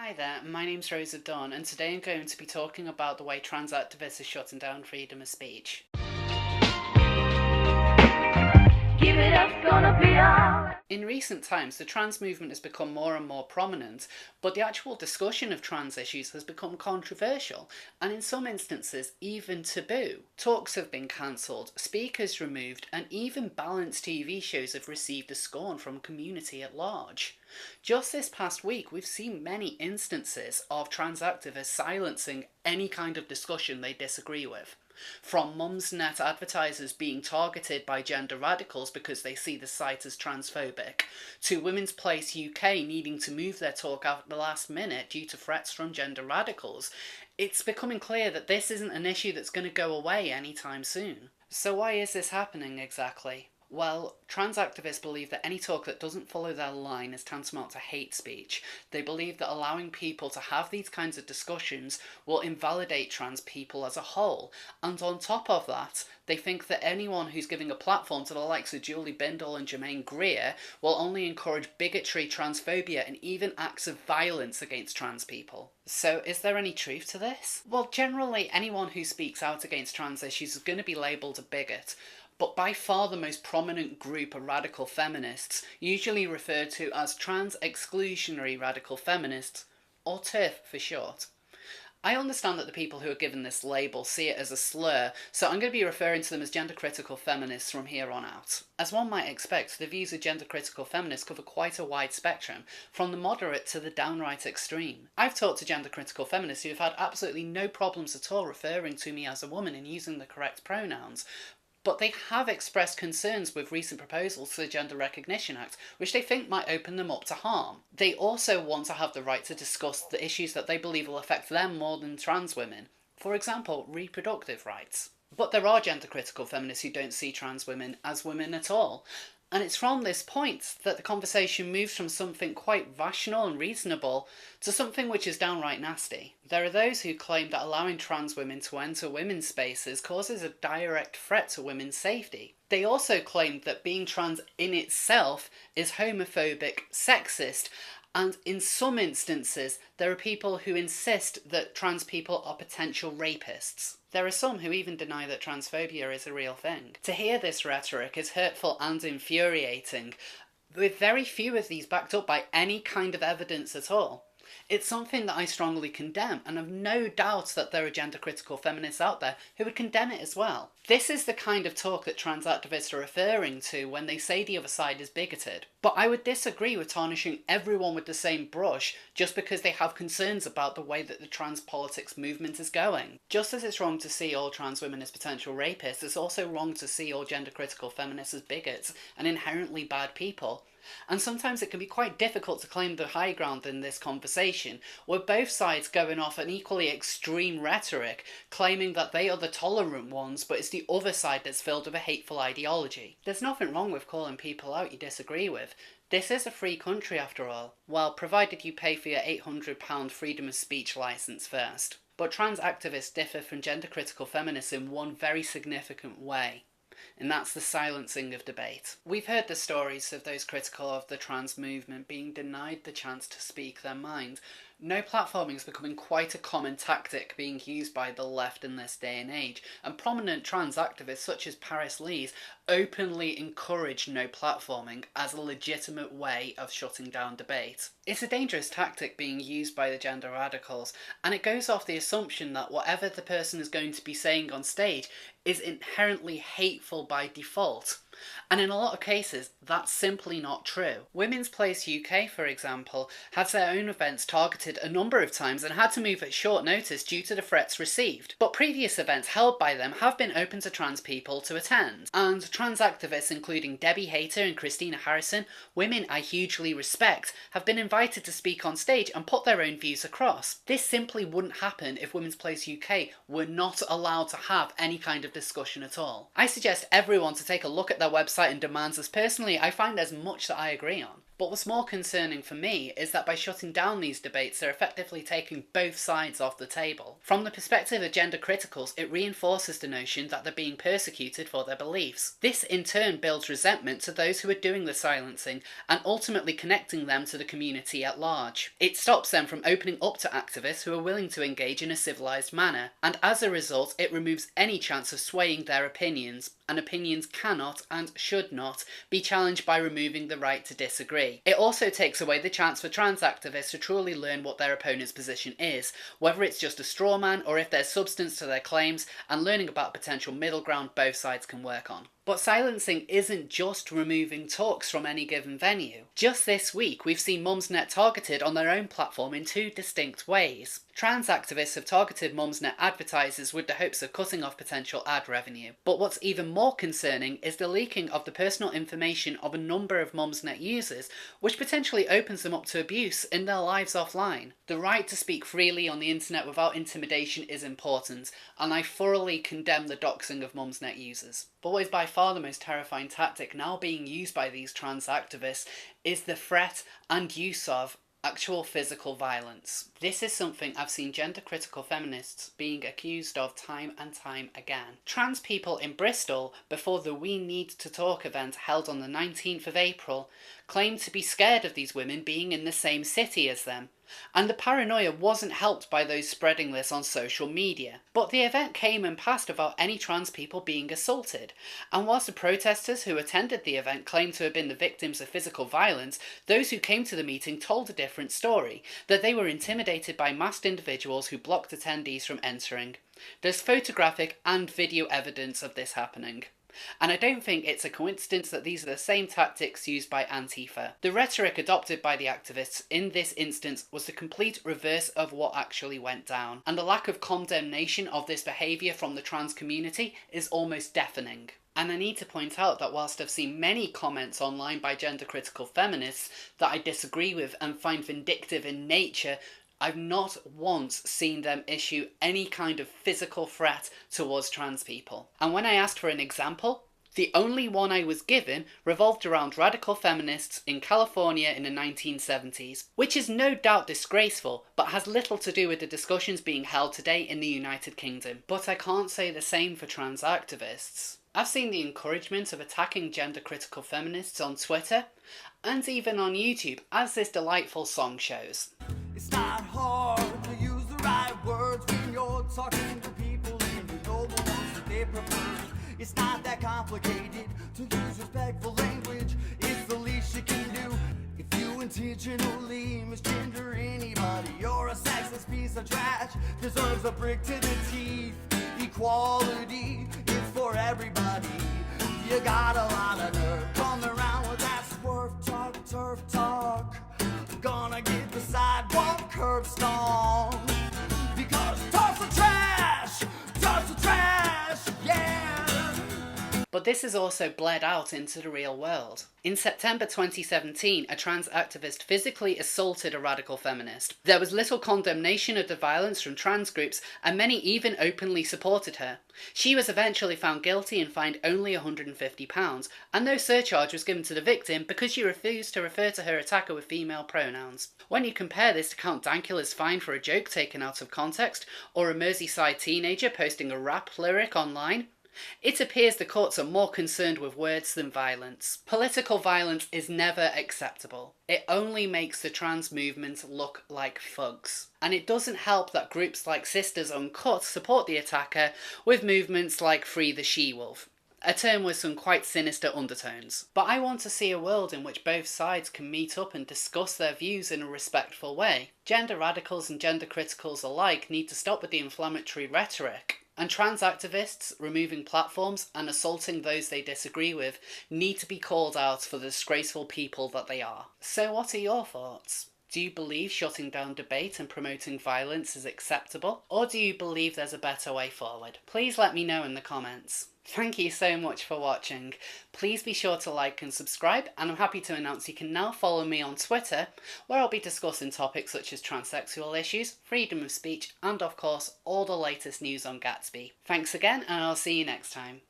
Hi there, my name's Rosa Dawn, and today I'm going to be talking about the way trans activists are shutting down freedom of speech. Give it up, gonna be alright. In recent times, the trans movement has become more and more prominent, but the actual discussion of trans issues has become controversial, and in some instances, even taboo. Talks have been cancelled, speakers removed, and even balanced TV shows have received the scorn from the community at large. Just this past week, we've seen many instances of trans activists silencing any kind of discussion they disagree with. From Mumsnet advertisers being targeted by gender radicals because they see the site as transphobic, to Women's Place UK needing to move their talk out at the last minute due to threats from gender radicals, it's becoming clear that this isn't an issue that's going to go away anytime soon. So why is this happening exactly? Well, trans activists believe that any talk that doesn't follow their line is tantamount to hate speech. They believe that allowing people to have these kinds of discussions will invalidate trans people as a whole. And on top of that, they think that anyone who's giving a platform to the likes of Julie Bindel and Jermaine Greer will only encourage bigotry, transphobia, and even acts of violence against trans people. So is there any truth to this? Well, generally anyone who speaks out against trans issues is going to be labelled a bigot. But by far the most prominent group are radical feminists, usually referred to as trans exclusionary radical feminists, or TERF for short. I understand that the people who are given this label see it as a slur, so I'm going to be referring to them as gender-critical feminists from here on out. As one might expect, the views of gender-critical feminists cover quite a wide spectrum, from the moderate to the downright extreme. I've talked to gender-critical feminists who have had absolutely no problems at all referring to me as a woman and using the correct pronouns, but they have expressed concerns with recent proposals to the Gender Recognition Act, which they think might open them up to harm. They also want to have the right to discuss the issues that they believe will affect them more than trans women. For example, reproductive rights. But there are gender-critical feminists who don't see trans women as women at all. And it's from this point that the conversation moves from something quite rational and reasonable to something which is downright nasty. There are those who claim that allowing trans women to enter women's spaces causes a direct threat to women's safety. They also claim that being trans in itself is homophobic, sexist, and in some instances, there are people who insist that trans people are potential rapists. There are some who even deny that transphobia is a real thing. To hear this rhetoric is hurtful and infuriating, with very few of these backed up by any kind of evidence at all. It's something that I strongly condemn, and I've no doubt that there are gender-critical feminists out there who would condemn it as well. This is the kind of talk that trans activists are referring to when they say the other side is bigoted. But I would disagree with tarnishing everyone with the same brush just because they have concerns about the way that the trans politics movement is going. Just as it's wrong to see all trans women as potential rapists, it's also wrong to see all gender-critical feminists as bigots and inherently bad people. And sometimes it can be quite difficult to claim the high ground in this conversation, with both sides going off an equally extreme rhetoric, claiming that they are the tolerant ones, but it's the other side that's filled with a hateful ideology. There's nothing wrong with calling people out you disagree with. This is a free country after all, well, provided you pay for your £800 freedom of speech licence first. But trans activists differ from gender-critical feminists in one very significant way, and that's the silencing of debate. We've heard the stories of those critical of the trans movement being denied the chance to speak their mind. No platforming is becoming quite a common tactic being used by the left in this day and age, and prominent trans activists such as Paris Lees openly encourage no platforming as a legitimate way of shutting down debate. It's a dangerous tactic being used by the gender radicals, and it goes off the assumption that whatever the person is going to be saying on stage is inherently hateful by default. And in a lot of cases, that's simply not true. Women's Place UK, for example, has their own events targeted a number of times and had to move at short notice due to the threats received. But previous events held by them have been open to trans people to attend. And trans activists including Debbie Hayter and Christina Harrison, women I hugely respect, have been invited to speak on stage and put their own views across. This simply wouldn't happen if Women's Place UK were not allowed to have any kind of discussion at all. I suggest everyone to take a look at their website and demands, as personally I find there's much that I agree on. But what's more concerning for me is that by shutting down these debates, they're effectively taking both sides off the table. From the perspective of gender criticals, it reinforces the notion that they're being persecuted for their beliefs. This in turn builds resentment to those who are doing the silencing and ultimately connecting them to the community at large. It stops them from opening up to activists who are willing to engage in a civilised manner, and as a result it removes any chance of swaying their opinions, and opinions cannot and should not be challenged by removing the right to disagree. It also takes away the chance for trans activists to truly learn what their opponent's position is, whether it's just a straw man or if there's substance to their claims, and learning about potential middle ground both sides can work on. But silencing isn't just removing talks from any given venue. Just this week, we've seen Mumsnet targeted on their own platform in two distinct ways. Trans activists have targeted Mumsnet advertisers with the hopes of cutting off potential ad revenue. But what's even more concerning is the leaking of the personal information of a number of Mumsnet users, which potentially opens them up to abuse in their lives offline. The right to speak freely on the internet without intimidation is important, and I thoroughly condemn the doxing of Mumsnet users. But what is by far the most terrifying tactic now being used by these trans activists is the threat and use of actual physical violence. This is something I've seen gender critical feminists being accused of time and time again. Trans people in Bristol, before the We Need to Talk event held on the 19th of April, claimed to be scared of these women being in the same city as them. And the paranoia wasn't helped by those spreading this on social media. But the event came and passed without any trans people being assaulted. And whilst the protesters who attended the event claimed to have been the victims of physical violence, those who came to the meeting told a different story, that they were intimidated by masked individuals who blocked attendees from entering. There's photographic and video evidence of this happening. And I don't think it's a coincidence that these are the same tactics used by Antifa. The rhetoric adopted by the activists in this instance was the complete reverse of what actually went down, and the lack of condemnation of this behaviour from the trans community is almost deafening. And I need to point out that whilst I've seen many comments online by gender critical feminists that I disagree with and find vindictive in nature, I've not once seen them issue any kind of physical threat towards trans people. And when I asked for an example, the only one I was given revolved around radical feminists in California in the 1970s, which is no doubt disgraceful, but has little to do with the discussions being held today in the United Kingdom. But I can't say the same for trans activists. I've seen the encouragement of attacking gender critical feminists on Twitter, and even on YouTube, as this delightful song shows. It's not hard to use the right words when you're talking to people and you know the ones that they prefer. It's not that complicated to use respectful language. It's the least you can do. If you intentionally misgender anybody, you're a sexist piece of trash. Deserves a brick to the teeth. Equality is for everybody. You got a lot of nerve coming around with that swerve talk, turf talk. Gonna get the sidewalk curb stomped, because Terfs are trash, yeah! But this has also bled out into the real world. In September 2017, a trans activist physically assaulted a radical feminist. There was little condemnation of the violence from trans groups, and many even openly supported her. She was eventually found guilty and fined only £150, and no surcharge was given to the victim because she refused to refer to her attacker with female pronouns. When you compare this to Count Dankula's fine for a joke taken out of context, or a Merseyside teenager posting a rap lyric online, it appears the courts are more concerned with words than violence. Political violence is never acceptable. It only makes the trans movement look like thugs. And it doesn't help that groups like Sisters Uncut support the attacker with movements like Free the She-Wolf, a term with some quite sinister undertones. But I want to see a world in which both sides can meet up and discuss their views in a respectful way. Gender radicals and gender criticals alike need to stop with the inflammatory rhetoric. And trans activists removing platforms and assaulting those they disagree with need to be called out for the disgraceful people that they are. So what are your thoughts? Do you believe shutting down debate and promoting violence is acceptable? Or do you believe there's a better way forward? Please let me know in the comments. Thank you so much for watching. Please be sure to like and subscribe, and I'm happy to announce you can now follow me on Twitter, where I'll be discussing topics such as transsexual issues, freedom of speech, and of course all the latest news on Gatsby. Thanks again, and I'll see you next time.